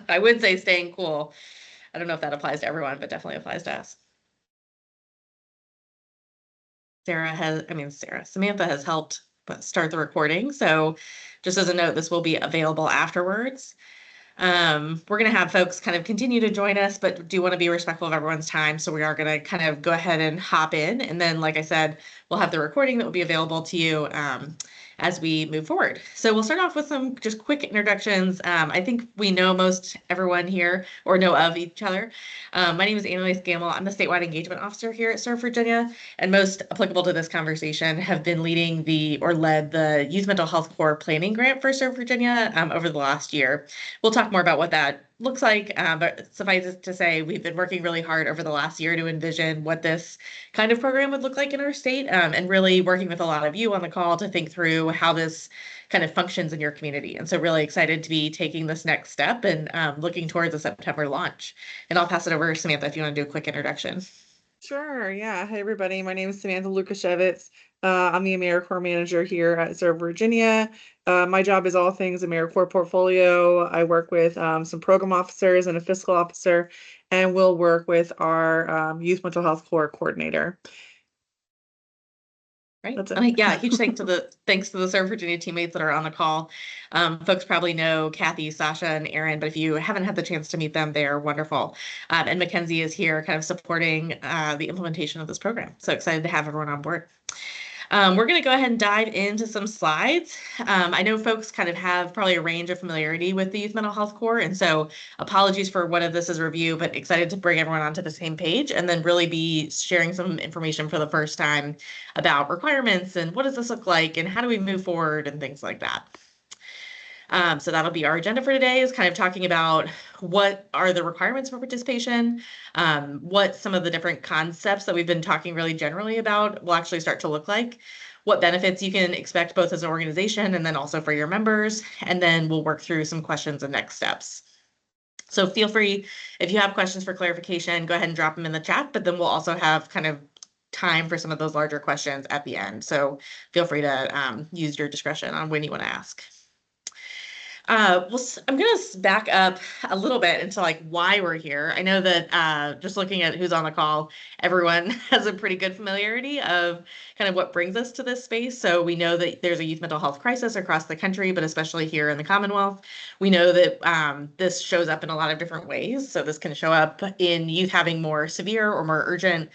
I would say staying cool. I don't know if that applies to everyone, but definitely applies to us. Samantha has helped start the recording. So just as a note, this will be available afterwards. We're going to have folks kind of continue to join us, but do want to be respectful of everyone's time. So we are going to kind of go ahead and hop in. And then, like I said, we'll have the recording that will be available to you as we move forward. So we'll start off with some just quick introductions. I think we know most everyone here or know of each other. My name is Annalise Gamble. I'm the statewide engagement officer here at Serve Virginia, and most applicable to this conversation have been led the Youth Mental Health Core Planning Grant for Serve Virginia over the last year. We'll talk more about what that looks like, but suffice it to say, we've been working really hard over the last year to envision what this kind of program would look like in our state, and really working with a lot of you on the call to think through how this kind of functions in your community. And so really excited to be taking this next step and looking towards a September launch. And I'll pass it over to Samantha if you want to do a quick introduction. Sure. Yeah. Hey, everybody. My name is Samantha Lukashevitz. I'm the AmeriCorps manager here at Serve Virginia. My job is all things AmeriCorps portfolio. I work with some program officers and a fiscal officer, and we'll work with our Youth Mental Health Core coordinator. Right. Yeah, huge thanks to the Serve Virginia teammates that are on the call. Folks probably know Kathy, Sasha, and Aaron, but if you haven't had the chance to meet them, they are wonderful. And Mackenzie is here kind of supporting the implementation of this program. So excited to have everyone on board. We're going to go ahead and dive into some slides. I know folks kind of have probably a range of familiarity with the Youth Mental Health Core, and so apologies for one of this is review, but excited to bring everyone onto the same page and then really be sharing some information for the first time about requirements and what does this look like and how do we move forward and things like that. So that'll be our agenda for today, is kind of talking about what are the requirements for participation, what some of the different concepts that we've been talking really generally about will actually start to look like, what benefits you can expect both as an organization and then also for your members, and then we'll work through some questions and next steps. So feel free, if you have questions for clarification, go ahead and drop them in the chat, but then we'll also have kind of time for some of those larger questions at the end. So feel free to use your discretion on when you want to ask. I'm going to back up a little bit into like why we're here. I know that just looking at who's on the call, everyone has a pretty good familiarity of kind of what brings us to this space. So we know that there's a youth mental health crisis across the country, but especially here in the Commonwealth. We know that this shows up in a lot of different ways. So this can show up in youth having more severe or more urgent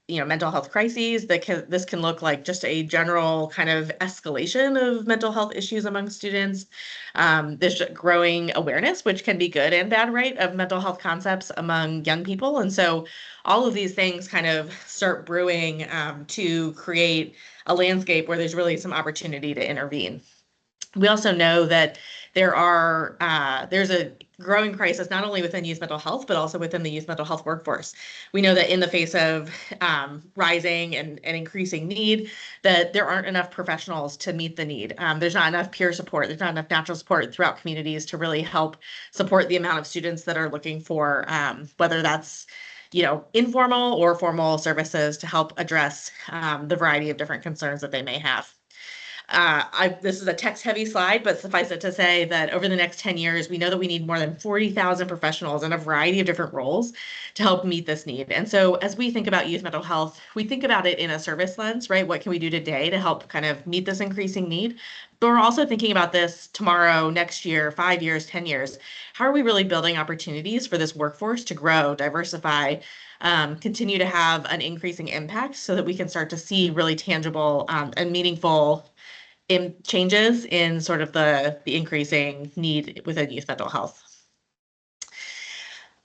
mental health crises. This can look like just a general kind of escalation of mental health issues among students. There's growing awareness, which can be good and bad, right, of mental health concepts among young people. And so all of these things kind of start brewing to create a landscape where there's really some opportunity to intervene. We also know that there's a growing crisis not only within youth mental health, but also within the youth mental health workforce. We know that in the face of rising and increasing need, that there aren't enough professionals to meet the need. There's not enough peer support. There's not enough natural support throughout communities to really help support the amount of students that are looking for, whether that's informal or formal services to help address the variety of different concerns that they may have. This is a text-heavy slide, but suffice it to say that over the next 10 years, we know that we need more than 40,000 professionals in a variety of different roles to help meet this need. And so as we think about youth mental health, we think about it in a service lens, right? What can we do today to help kind of meet this increasing need? But we're also thinking about this tomorrow, next year, 5 years, 10 years. How are we really building opportunities for this workforce to grow, diversify, continue to have an increasing impact so that we can start to see really tangible and meaningful changes in sort of the increasing need within youth mental health.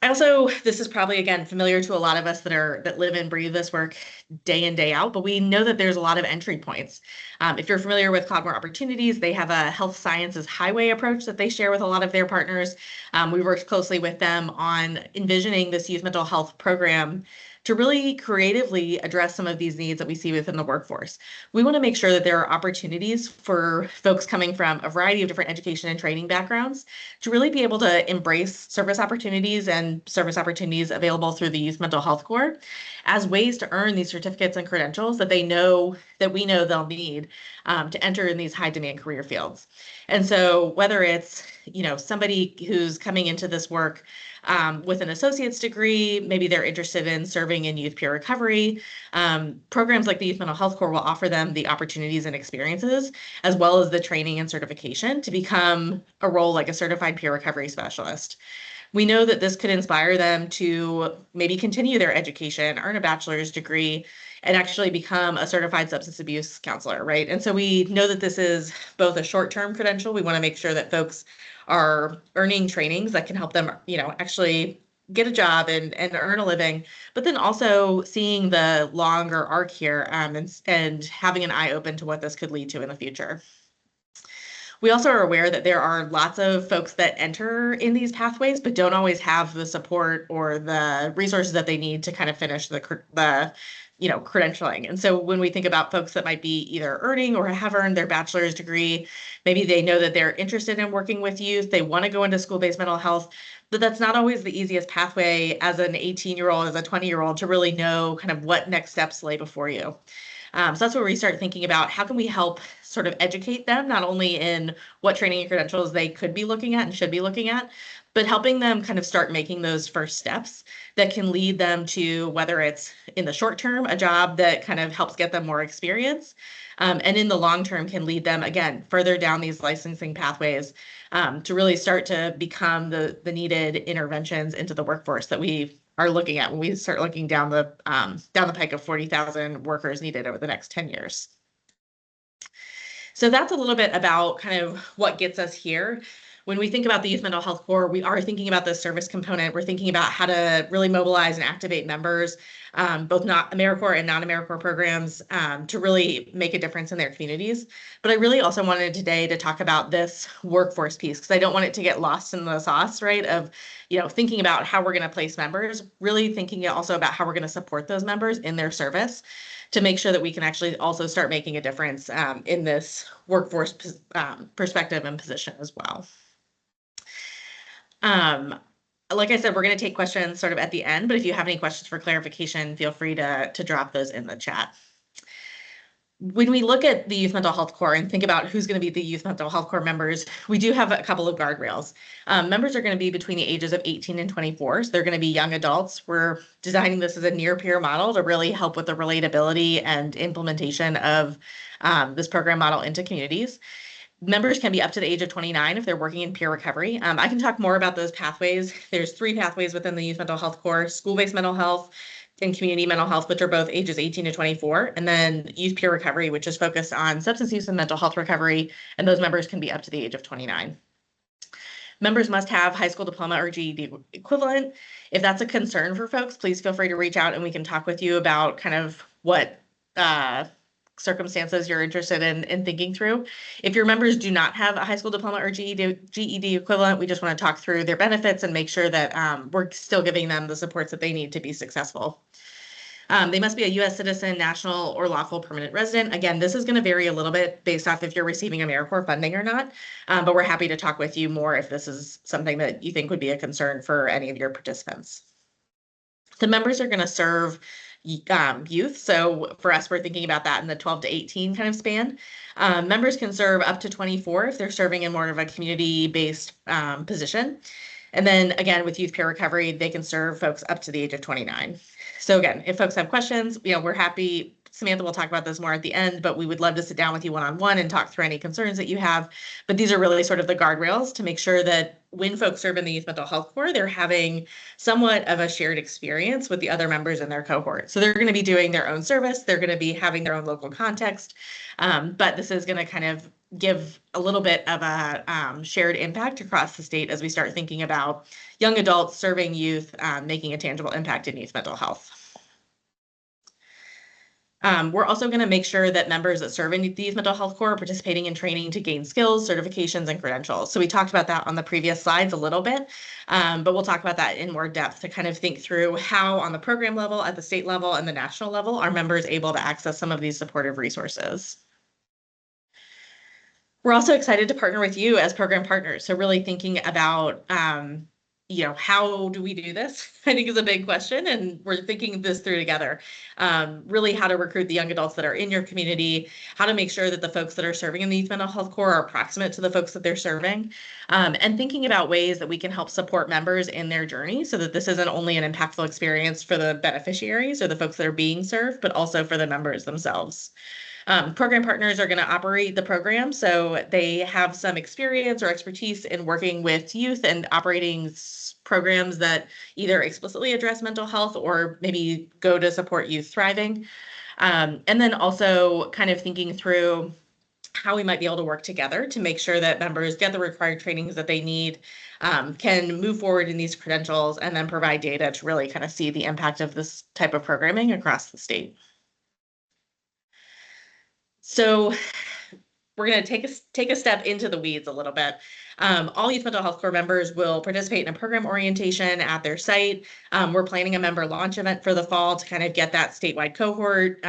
This is probably, again, familiar to a lot of us that live and breathe this work day in, day out, but we know that there's a lot of entry points. If you're familiar with Cloud More Opportunities, they have a health sciences highway approach that they share with a lot of their partners. We worked closely with them on envisioning this youth mental health program to really creatively address some of these needs that we see within the workforce. We want to make sure that there are opportunities for folks coming from a variety of different education and training backgrounds to really be able to embrace service opportunities and service opportunities available through the Youth Mental Health Core as ways to earn these certificates and credentials that we know they'll need to enter in these high demand career fields. And so whether it's somebody who's coming into this work with an associate's degree, maybe they're interested in serving in youth peer recovery. Programs like the Youth Mental Health Corps will offer them the opportunities and experiences, as well as the training and certification to become a role like a certified peer recovery specialist. We know that this could inspire them to maybe continue their education, earn a bachelor's degree, and actually become a certified substance abuse counselor, right? And so we know that this is both a short-term credential. We want to make sure that folks are earning trainings that can help them, actually get a job and earn a living, but then also seeing the longer arc here and having an eye open to what this could lead to in the future. We also are aware that there are lots of folks that enter in these pathways, but don't always have the support or the resources that they need to kind of finish the credentialing. And so when we think about folks that might be either earning or have earned their bachelor's degree, maybe they know that they're interested in working with youth, they want to go into school-based mental health, but that's not always the easiest pathway as an 18-year-old, as a 20-year-old to really know kind of what next steps lay before you. So that's where we start thinking about how can we help sort of educate them, not only in what training and credentials they could be looking at and should be looking at, but helping them kind of start making those first steps that can lead them to, whether it's in the short term, a job that kind of helps get them more experience, and in the long term can lead them, again, further down these licensing pathways to really start to become the needed interventions into the workforce that we are looking at when we start looking down the pike of 40,000 workers needed over the next 10 years. So that's a little bit about kind of what gets us here. When we think about the Youth Mental Health Corps, we are thinking about the service component. We're thinking about how to really mobilize and activate members, both not AmeriCorps and non-AmeriCorps programs, to really make a difference in their communities. But I really also wanted today to talk about this workforce piece, because I don't want it to get lost in the sauce, right, of thinking about how we're going to place members, really thinking also about how we're going to support those members in their service to make sure that we can actually also start making a difference in this workforce perspective and position as well. Like I said, we're going to take questions sort of at the end, but if you have any questions for clarification, feel free to drop those in the chat. When we look at the Youth Mental Health Corps and think about who's going to be the Youth Mental Health Corps members, we do have a couple of guardrails. Members are going to be between the ages of 18 and 24, so they're going to be young adults. We're designing this as a near-peer model to really help with the relatability and implementation of this program model into communities. Members can be up to the age of 29 if they're working in peer recovery. I can talk more about those pathways. There's 3 pathways within the Youth Mental Health Corps: school-based mental health and community mental health, which are both ages 18 to 24, and then youth peer recovery, which is focused on substance use and mental health recovery, and those members can be up to the age of 29. Members must have high school diploma or GED equivalent. If that's a concern for folks, please feel free to reach out and we can talk with you about kind of what circumstances you're interested in thinking through. If your members do not have a high school diploma or GED equivalent, we just want to talk through their benefits and make sure that we're still giving them the supports that they need to be successful. They must be a U.S. citizen, national, or lawful permanent resident. Again, this is going to vary a little bit based off if you're receiving AmeriCorps funding or not, but we're happy to talk with you more if this is something that you think would be a concern for any of your participants. The members are going to serve youth. So for us, we're thinking about that in the 12 to 18 kind of span. Members can serve up to 24 if they're serving in more of a community-based position. And then again, with youth peer recovery, they can serve folks up to the age of 29. So again, if folks have questions, we're happy. Samantha will talk about this more at the end, but we would love to sit down with you one-on-one and talk through any concerns that you have. But these are really sort of the guardrails to make sure that when folks serve in the Youth Mental Health Corps, they're having somewhat of a shared experience with the other members in their cohort. So they're going to be doing their own service. They're going to be having their own local context. But this is going to kind of give a little bit of a shared impact across the state as we start thinking about young adults serving youth, making a tangible impact in youth mental health. We're also going to make sure that members that serve in the Youth Mental Health Corps are participating in training to gain skills, certifications, and credentials. So we talked about that on the previous slides a little bit, but we'll talk about that in more depth to kind of think through how on the program level, at the state level, and the national level, are members able to access some of these supportive resources. We're also excited to partner with you as program partners. So really thinking about how do we do this? I think is a big question, and we're thinking this through together. Really, how to recruit the young adults that are in your community, how to make sure that the folks that are serving in the youth mental health core are proximate to the folks that they're serving, and thinking about ways that we can help support members in their journey so that this isn't only an impactful experience for the beneficiaries or the folks that are being served, but also for the members themselves. Program partners are going to operate the program, so they have some experience or expertise in working with youth and operating programs that either explicitly address mental health or maybe go to support youth thriving. And then also kind of thinking through how we might be able to work together to make sure that members get the required trainings that they need, can move forward in these credentials, and then provide data to really kind of see the impact of this type of programming across the state. So we're going to take a step into the weeds a little bit. All youth mental health core members will participate in a program orientation at their site. We're planning a member launch event for the fall to kind of get that statewide cohort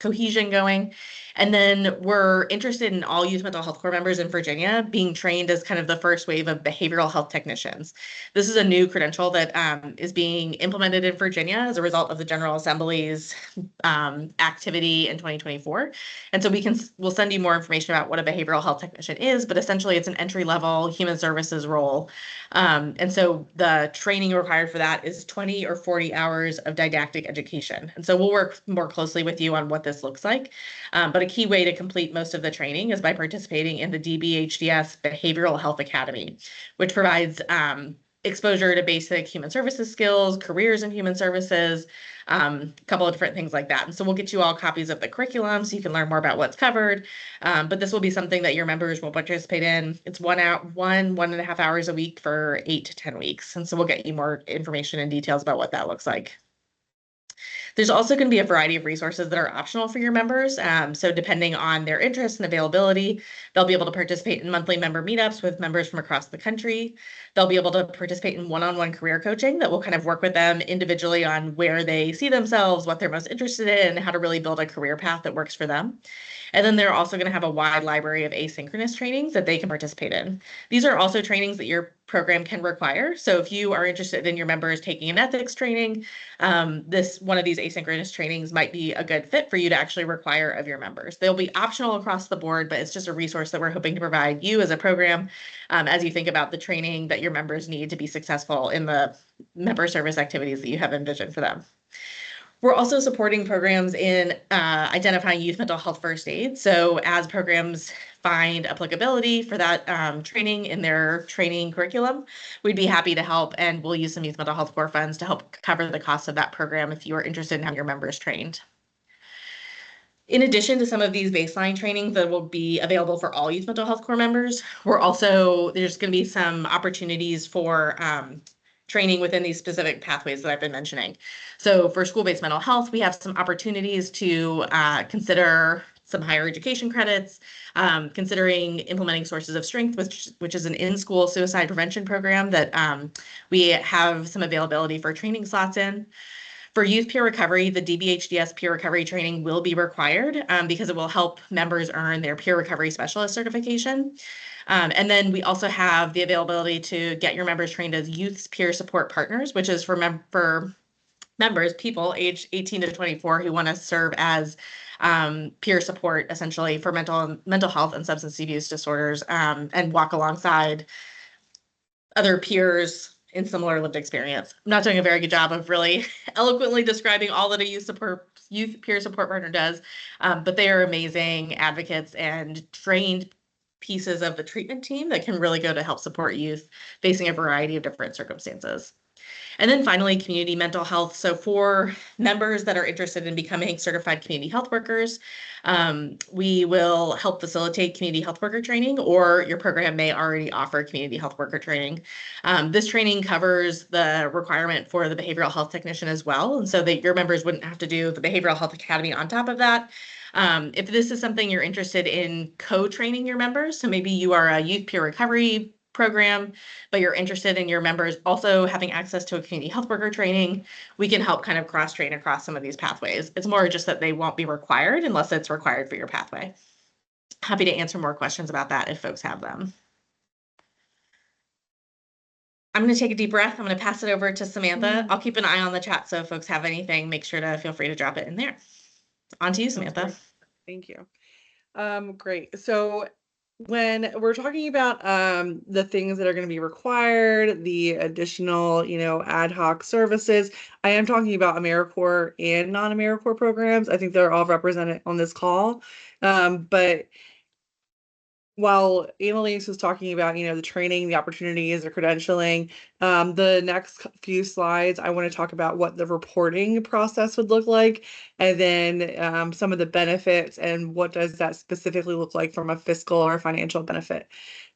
cohesion going. And then we're interested in all youth mental health core members in Virginia being trained as kind of the first wave of behavioral health technicians. This is a new credential that is being implemented in Virginia as a result of the General Assembly's activity in 2024. And so we'll send you more information about what a behavioral health technician is, but essentially it's an entry-level human services role. And so the training required for that is 20 or 40 hours of didactic education. And so we'll work more closely with you on what this looks like. But a key way to complete most of the training is by participating in the DBHDS Behavioral Health Academy, which provides exposure to basic human services skills, careers in human services, a couple of different things like that. And so we'll get you all copies of the curriculum so you can learn more about what's covered. But this will be something that your members will participate in. It's 1.5 hours a week for 8 to 10 weeks. And so we'll get you more information and details about what that looks like. There's also going to be a variety of resources that are optional for your members. So depending on their interests and availability, they'll be able to participate in monthly member meetups with members from across the country. They'll be able to participate in one-on-one career coaching that will kind of work with them individually on where they see themselves, what they're most interested in, and how to really build a career path that works for them. And then they're also going to have a wide library of asynchronous trainings that they can participate in. These are also trainings that your program can require. So if you are interested in your members taking an ethics training, one of these asynchronous trainings might be a good fit for you to actually require of your members. They'll be optional across the board, but it's just a resource that we're hoping to provide you as a program as you think about the training that your members need to be successful in the member service activities that you have envisioned for them. We're also supporting programs in identifying youth mental health first aid. So as programs find applicability for that training in their training curriculum, we'd be happy to help, and we'll use some youth mental health core funds to help cover the cost of that program if you are interested in having your members trained. In addition to some of these baseline trainings that will be available for all youth mental health core members, there's going to be some opportunities for training within these specific pathways that I've been mentioning. So for school-based mental health, we have some opportunities to consider some higher education credits, considering implementing sources of strength, which is an in-school suicide prevention program that we have some availability for training slots in. For youth peer recovery, the DBHDS peer recovery training will be required because it will help members earn their peer recovery specialist certification. And then we also have the availability to get your members trained as youth peer support partners, which is for members, people aged 18 to 24 who want to serve as peer support, essentially, for mental health and substance abuse disorders, and walk alongside other peers in similar lived experience. I'm not doing a very good job of really eloquently describing all that a youth peer support partner does, but they are amazing advocates and trained pieces of the treatment team that can really go to help support youth facing a variety of different circumstances. And then finally, community mental health. So for members that are interested in becoming certified community health workers, we will help facilitate community health worker training, or your program may already offer community health worker training. This training covers the requirement for the behavioral health technician as well, and so that your members wouldn't have to do the behavioral health academy on top of that. If this is something you're interested in co-training your members, so maybe you are a youth peer recovery program, but you're interested in your members also having access to a community health worker training, we can help kind of cross-train across some of these pathways. It's more just that they won't be required unless it's required for your pathway. Happy to answer more questions about that if folks have them. I'm going to take a deep breath. I'm going to pass it over to Samantha. I'll keep an eye on the chat, so if folks have anything, make sure to feel free to drop it in there. On to you, Samantha. Thank you. Great. So when we're talking about the things that are going to be required, the additional, ad hoc services, I am talking about AmeriCorps and non-AmeriCorps programs. I think they're all represented on this call. But while Annalise was talking about, the training, the opportunities, the credentialing, the next few slides, I want to talk about what the reporting process would look like, and then some of the benefits and what does that specifically look like from a fiscal or financial benefit.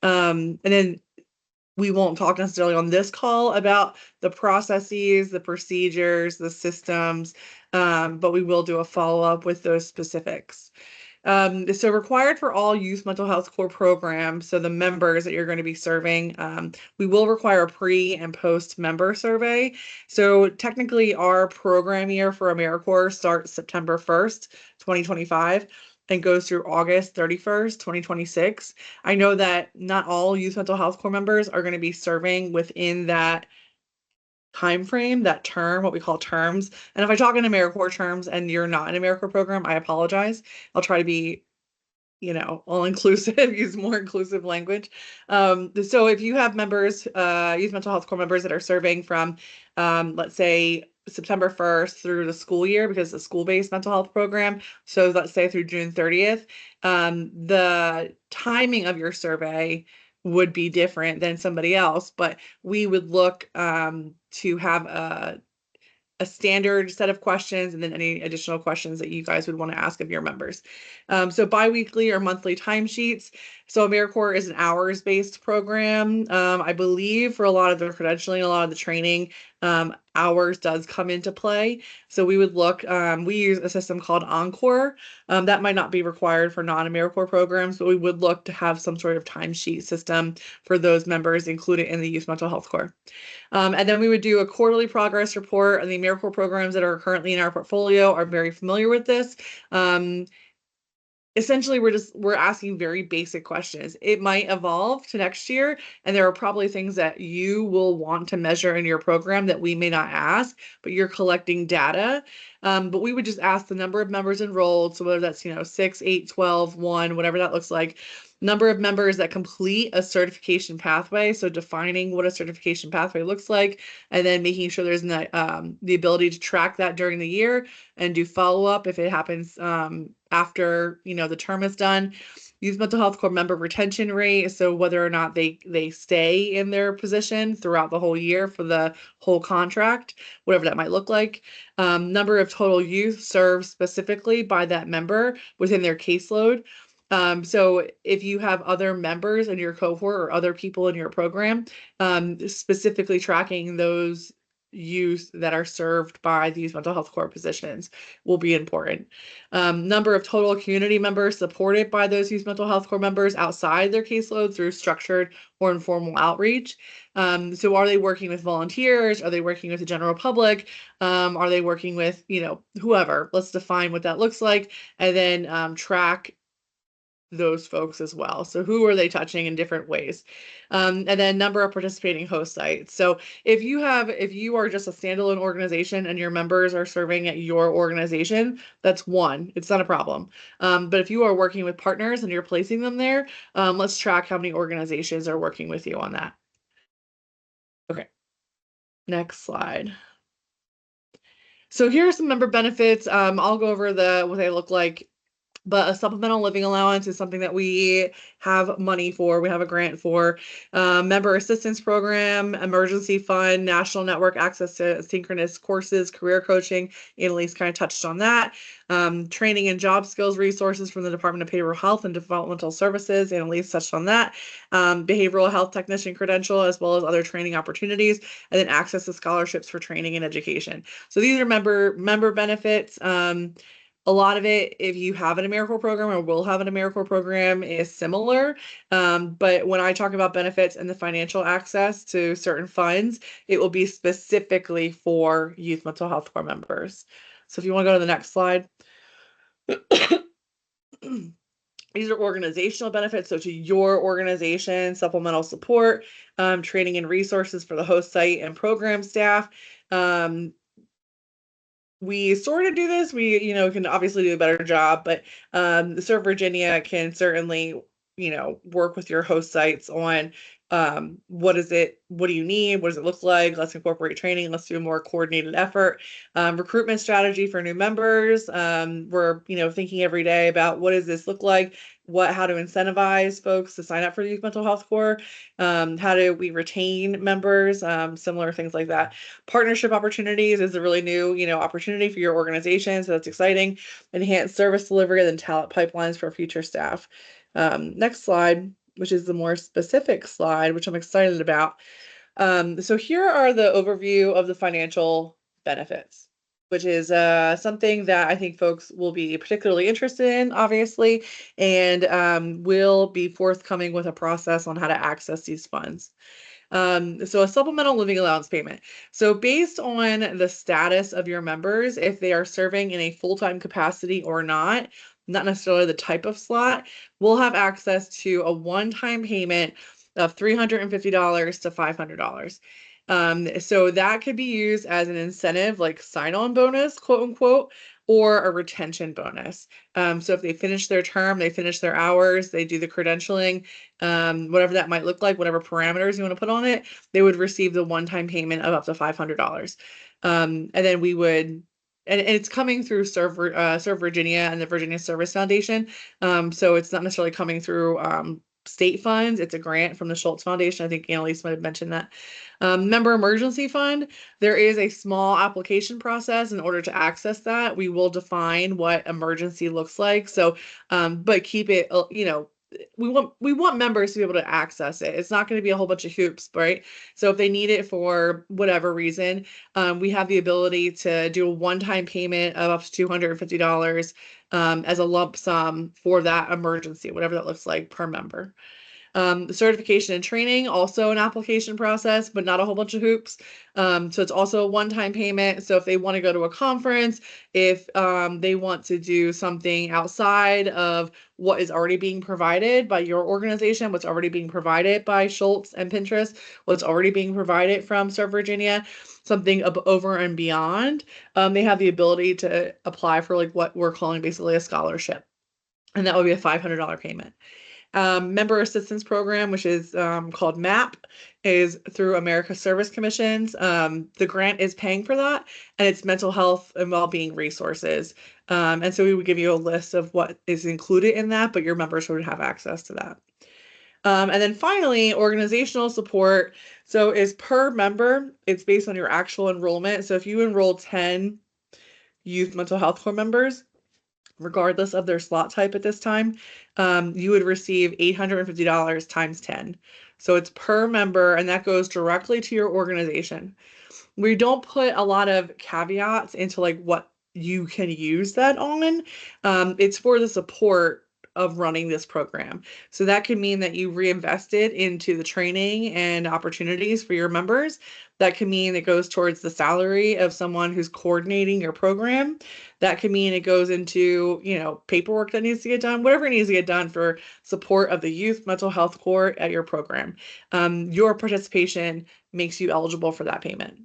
And then we won't talk necessarily on this call about the processes, the procedures, the systems, but we will do a follow-up with those specifics. So required for all youth mental health core programs, so the members that you're going to be serving, we will require a pre and post member survey. So technically our program year for AmeriCorps starts September 1st, 2025 and goes through August 31st, 2026. I know that not all youth mental health core members are going to be serving within that time frame, that term, what we call terms. And if I talk in AmeriCorps terms and you're not in AmeriCorps program, I apologize. I'll try to be, all inclusive, use more inclusive language. So if you have members, youth mental health core members that are serving from, let's say September 1st through the school year, because it's a school-based mental health program. So let's say through June 30th, the timing of your survey would be different than somebody else, but we would look to have a standard set of questions and then any additional questions that you guys would want to ask of your members. So biweekly or monthly timesheets. So AmeriCorps is an hours-based program. I believe for a lot of the credentialing, a lot of the training, hours does come into play. So we would look, we use a system called Encore. That might not be required for non-AmeriCorps programs, but we would look to have some sort of timesheet system for those members included in the Youth Mental Health Corps. And then we would do a quarterly progress report, and the AmeriCorps programs that are currently in our portfolio are very familiar with this. Essentially, we're asking very basic questions. It might evolve to next year, and there are probably things that you will want to measure in your program that we may not ask, but you're collecting data. But we would just ask the number of members enrolled, so whether that's 6, 8, 12, 1, whatever that looks like, number of members that complete a certification pathway, so defining what a certification pathway looks like, and then making sure there's the ability to track that during the year and do follow-up if it happens after the term is done. Youth mental health core member retention rate, so whether or not they stay in their position throughout the whole year for the whole contract, whatever that might look like. Number of total youth served specifically by that member within their caseload. So if you have other members in your cohort or other people in your program, specifically tracking those youth that are served by these mental health core positions will be important. Number of total community members supported by those youth mental health core members outside their caseload through structured or informal outreach. So are they working with volunteers? Are they working with the general public? Are they working with, whoever? Let's define what that looks like, and then track those folks as well. So who are they touching in different ways? And then number of participating host sites. So if you are just a standalone organization and your members are serving at your organization, that's one. It's not a problem. But if you are working with partners and you're placing them there, let's track how many organizations are working with you on that. Okay. Next slide. So here are some member benefits. I'll go over what they look like. But a supplemental living allowance is something that we have money for. We have a grant for. Member assistance program, emergency fund, national network access to synchronous courses, career coaching. Annalise kind of touched on that. Training and job skills resources from the Department of Behavioral Health and Developmental Services. Annalise touched on that. Behavioral health technician credential, as well as other training opportunities, and then access to scholarships for training and education. So these are member benefits. A lot of it, if you have an AmeriCorps program or will have an AmeriCorps program, is similar. But when I talk about benefits and the financial access to certain funds, it will be specifically for youth mental health corps members. So if you want to go to the next slide. These are organizational benefits. So to your organization, supplemental support, training and resources for the host site and program staff. We sort of do this. We, can obviously do a better job, but the Serve Virginia can certainly, work with your host sites on what do you need? What does it look like? Let's incorporate training. Let's do a more coordinated effort. Recruitment strategy for new members. We're, thinking every day about what does this look like? How to incentivize folks to sign up for the Youth Mental Health Corps. How do we retain members? Similar things like that. Partnership opportunities is a really new, opportunity for your organization. So that's exciting. Enhanced service delivery and then talent pipelines for future staff. Next slide, which is the more specific slide, which I'm excited about. So here are the overview of the financial benefits, which is something that I think folks will be particularly interested in, obviously, and will be forthcoming with a process on how to access these funds. So a supplemental living allowance payment. So based on the status of your members, if they are serving in a full-time capacity or not necessarily the type of slot, we'll have access to a one-time payment of $350 to $500. So that could be used as an incentive, like sign-on bonus, quote unquote, or a retention bonus. So if they finish their term, they finish their hours, they do the credentialing, whatever that might look like, whatever parameters you want to put on it, they would receive the one-time payment of up to $500. And then we would, and it's coming through Serve Virginia and the Virginia Service Foundation. So it's not necessarily coming through state funds. It's a grant from the Schultz Foundation. I think Annalise might have mentioned that. Member emergency fund, there is a small application process in order to access that. We will define what emergency looks like. So, but keep it, we want members to be able to access it. It's not going to be a whole bunch of hoops, right? So if they need it for whatever reason, we have the ability to do a one-time payment of up to $250 as a lump sum for that emergency, whatever that looks like per member. The certification and training, also an application process, but not a whole bunch of hoops. So it's also a one-time payment. So if they want to go to a conference, if they want to do something outside of what is already being provided by your organization, what's already being provided by Schultz and Pinterest, what's already being provided from Serve Virginia, something over and beyond, they have the ability to apply for like what we're calling basically a scholarship. And that would be a $500 payment. Member Assistance Program, which is called MAP, is through America Service Commissions. The grant is paying for that, and it's mental health and well-being resources. And so we would give you a list of what is included in that, but your members would have access to that. And then finally, organizational support. So is per member, it's based on your actual enrollment. So if you enroll 10 youth mental health corps members, regardless of their slot type at this time, you would receive $850 times 10. So it's per member, and that goes directly to your organization. We don't put a lot of caveats into like what you can use that on. It's for the support of running this program. So that could mean that you reinvested into the training and opportunities for your members. That could mean it goes towards the salary of someone who's coordinating your program. That could mean it goes into, paperwork that needs to get done, whatever needs to get done for support of the youth mental health corps at your program. Your participation makes you eligible for that payment.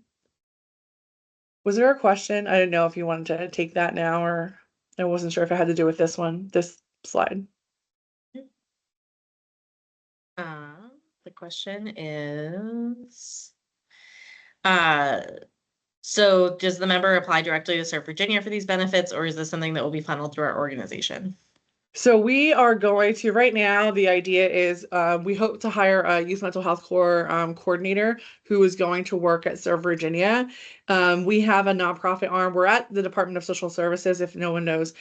Was there a question? I didn't know if you wanted to take that now, or I wasn't sure if it had to do with this slide. The question is, so does the member apply directly to Serve Virginia for these benefits, or is this something that will be funneled through our organization? So we are going to, right now, the idea is we hope to hire a youth mental health corps coordinator who is going to work at Serve Virginia. We have a nonprofit arm. We're at the Department of Social Services, if no one knows,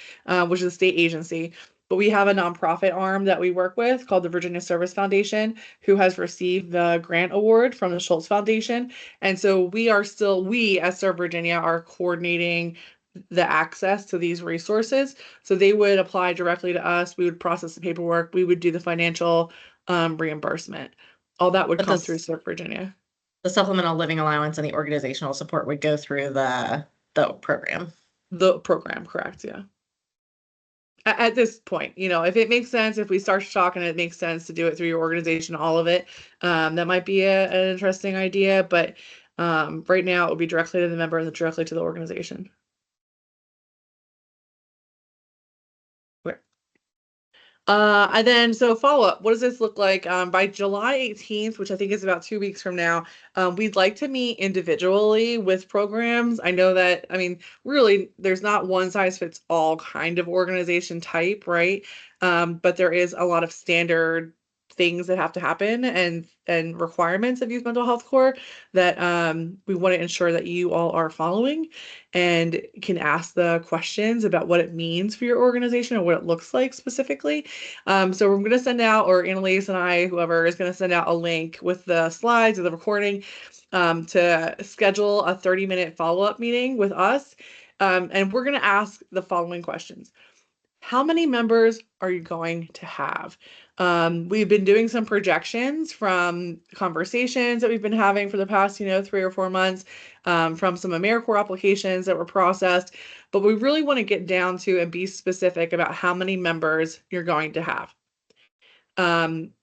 which is a state agency. But we have a nonprofit arm that we work with called the Virginia Service Foundation, who has received the grant award from the Schultz Foundation. And so we as Serve Virginia are coordinating the access to these resources. So they would apply directly to us. We would process the paperwork. We would do the financial reimbursement. All that would come through Serve Virginia. The supplemental living allowance and the organizational support would go through the program. The program, correct, yeah. at this point, if it makes sense, if we start to talk and it makes sense to do it through your organization, all of it, that might be an interesting idea. But right now, it would be directly to the member and directly to the organization. And then so follow up, what does this look like? By July 18th, which I think is about 2 weeks from now, we'd like to meet individually with programs. I know that, I mean, really, there's not one size fits all kind of organization type, right? But there is a lot of standard things that have to happen and requirements of youth mental health core that we want to ensure that you all are following and can ask the questions about what it means for your organization and what it looks like specifically. So we're going to send out, or Annalise and I, whoever is going to send out a link with the slides of the recording to schedule a 30-minute follow-up meeting with us. And we're going to ask the following questions. How many members are you going to have? We've been doing some projections from conversations that we've been having for the past, 3 or 4 months, from some AmeriCorps applications that were processed, but we really want to get down to and be specific about how many members you're going to have.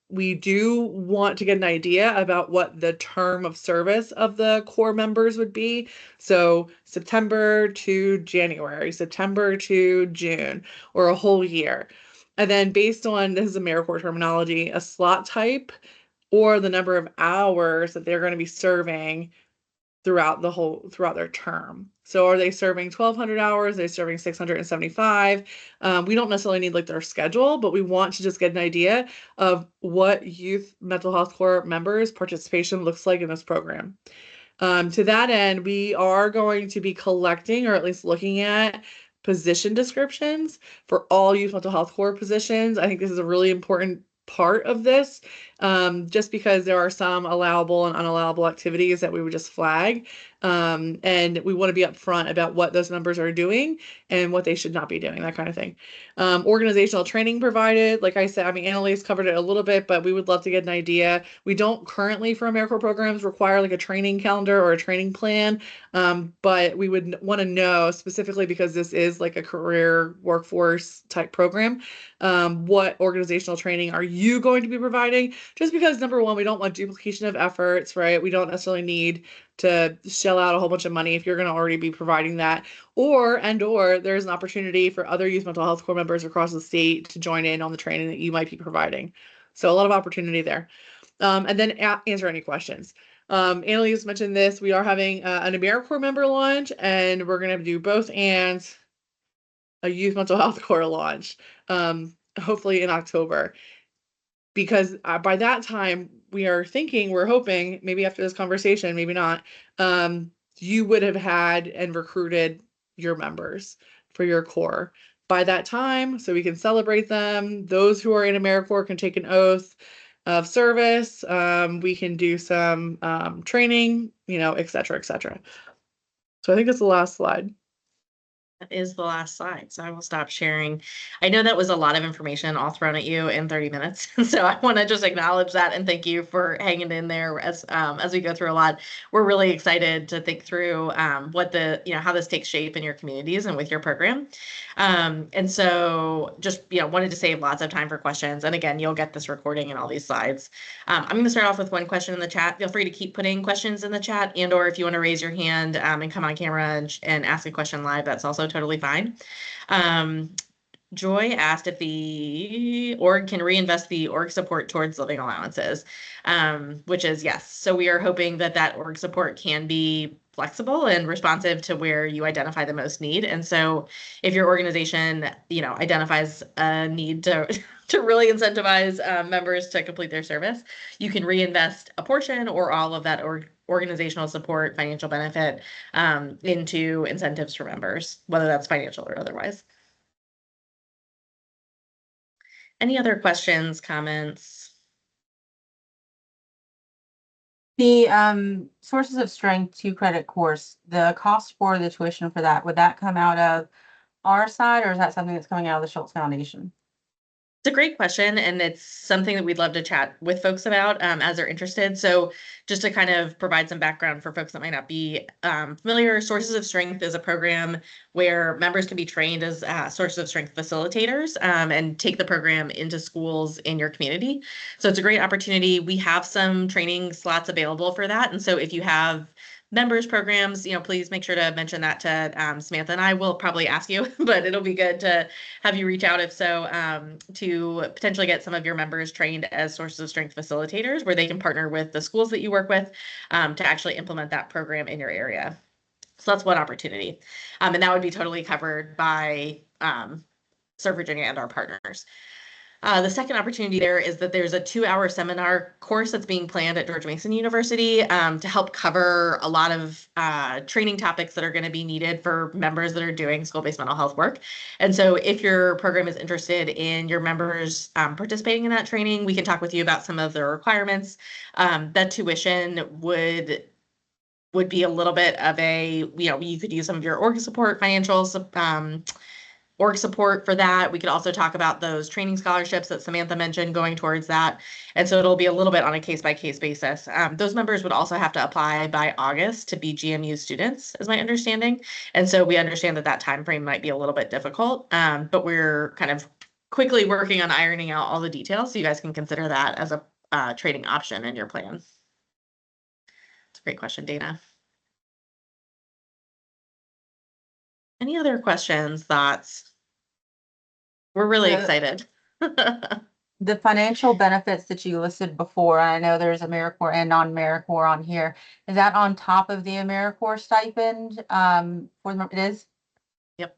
We do want to get an idea about what the term of service of the core members would be. So September to January, September to June, or a whole year. And then based on, this is AmeriCorps terminology, a slot type or the number of hours that they're going to be serving throughout their term. So are they serving 1,200 hours? Are they serving 675? We don't necessarily need like their schedule, but we want to just get an idea of what youth mental health core members participation looks like in this program. To that end, we are going to be collecting, or at least looking at, position descriptions for all youth mental health core positions. I think this is a really important part of this, just because there are some allowable and unallowable activities that we would just flag. And we want to be upfront about what those members are doing and what they should not be doing, that kind of thing. Organizational training provided, like I said, I mean, Annalise covered it a little bit, but we would love to get an idea. We don't currently, for AmeriCorps programs, require like a training calendar or a training plan, but we would want to know specifically, because this is like a career workforce type program, what organizational training are you going to be providing? Just because, number one, we don't want duplication of efforts, right? We don't necessarily need to shell out a whole bunch of money if you're going to already be providing that, or there's an opportunity for other youth mental health core members across the state to join in on the training that you might be providing. So a lot of opportunity there. And then answer any questions. Annalise mentioned this. We are having an AmeriCorps member launch, and we're going to do both and a youth mental health core launch, hopefully in October. Because by that time, we're hoping, maybe after this conversation, maybe not, you would have had and recruited your members for your core by that time, so we can celebrate them. Those who are in AmeriCorps can take an oath of service. We can do some training, et cetera, et cetera. So I think that's the last slide. That is the last slide, so I will stop sharing. I know that was a lot of information all thrown at you in 30 minutes, so I want to just acknowledge that and thank you for hanging in there as we go through a lot. We're really excited to think through what how this takes shape in your communities and with your program. And so just wanted to save lots of time for questions. And again, you'll get this recording and all these slides. I'm going to start off with one question in the chat. Feel free to keep putting questions in the chat, or if you want to raise your hand and come on camera and ask a question live, that's also totally fine. Joy asked if the org can reinvest the org support towards living allowances, which is yes. So we are hoping that org support can be flexible and responsive to where you identify the most need. And so if your organization, identifies a need to really incentivize members to complete their service, you can reinvest a portion or all of that organizational support, financial benefit, into incentives for members, whether that's financial or otherwise. Any other questions, comments? The sources of strength 2-credit course, the cost for the tuition for that, would that come out of our side, or is that something that's coming out of the Schultz Foundation? It's a great question, and it's something that we'd love to chat with folks about as they're interested. So just to kind of provide some background for folks that might not be familiar, Sources of Strength is a program where members can be trained as Sources of Strength facilitators and take the program into schools in your community. So it's a great opportunity. We have some training slots available for that. And so if you have members programs, please make sure to mention that to Samantha, and I will probably ask you, but it'll be good to have you reach out if so, to potentially get some of your members trained as Sources of Strength facilitators, where they can partner with the schools that you work with to actually implement that program in your area. So that's one opportunity. And that would be totally covered by Serve Virginia and our partners. The second opportunity there is that there's a 2-hour seminar course that's being planned at George Mason University to help cover a lot of training topics that are going to be needed for members that are doing school-based mental health work. And so if your program is interested in your members participating in that training, we can talk with you about some of the requirements. That tuition would be a little bit of a, you could use some of your org support financials, org support for that. We could also talk about those training scholarships that Samantha mentioned going towards that. And so it'll be a little bit on a case-by-case basis. Those members would also have to apply by August to be GMU students, is my understanding. And so we understand that that time frame might be a little bit difficult, but we're kind of quickly working on ironing out all the details so you guys can consider that as a training option in your plan. It's a great question, Dana. Any other questions, thoughts? We're really excited. The financial benefits that you listed before, I know there's AmeriCorps and non-AmeriCorps on here. Is that on top of the AmeriCorps stipend? It is? Yep.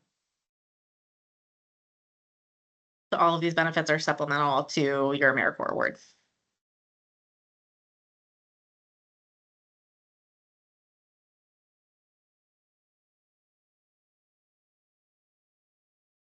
So all of these benefits are supplemental to your AmeriCorps award.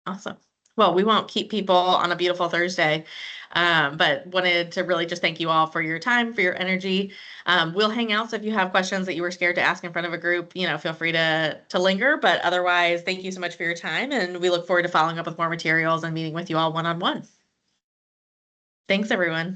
Awesome. Well, we won't keep people on a beautiful Thursday, but wanted to really just thank you all for your time, for your energy. We'll hang out. So if you have questions that you were scared to ask in front of a group, feel free to linger. But otherwise, thank you so much for your time. And we look forward to following up with more materials and meeting with you all one-on-one. Thanks, everyone.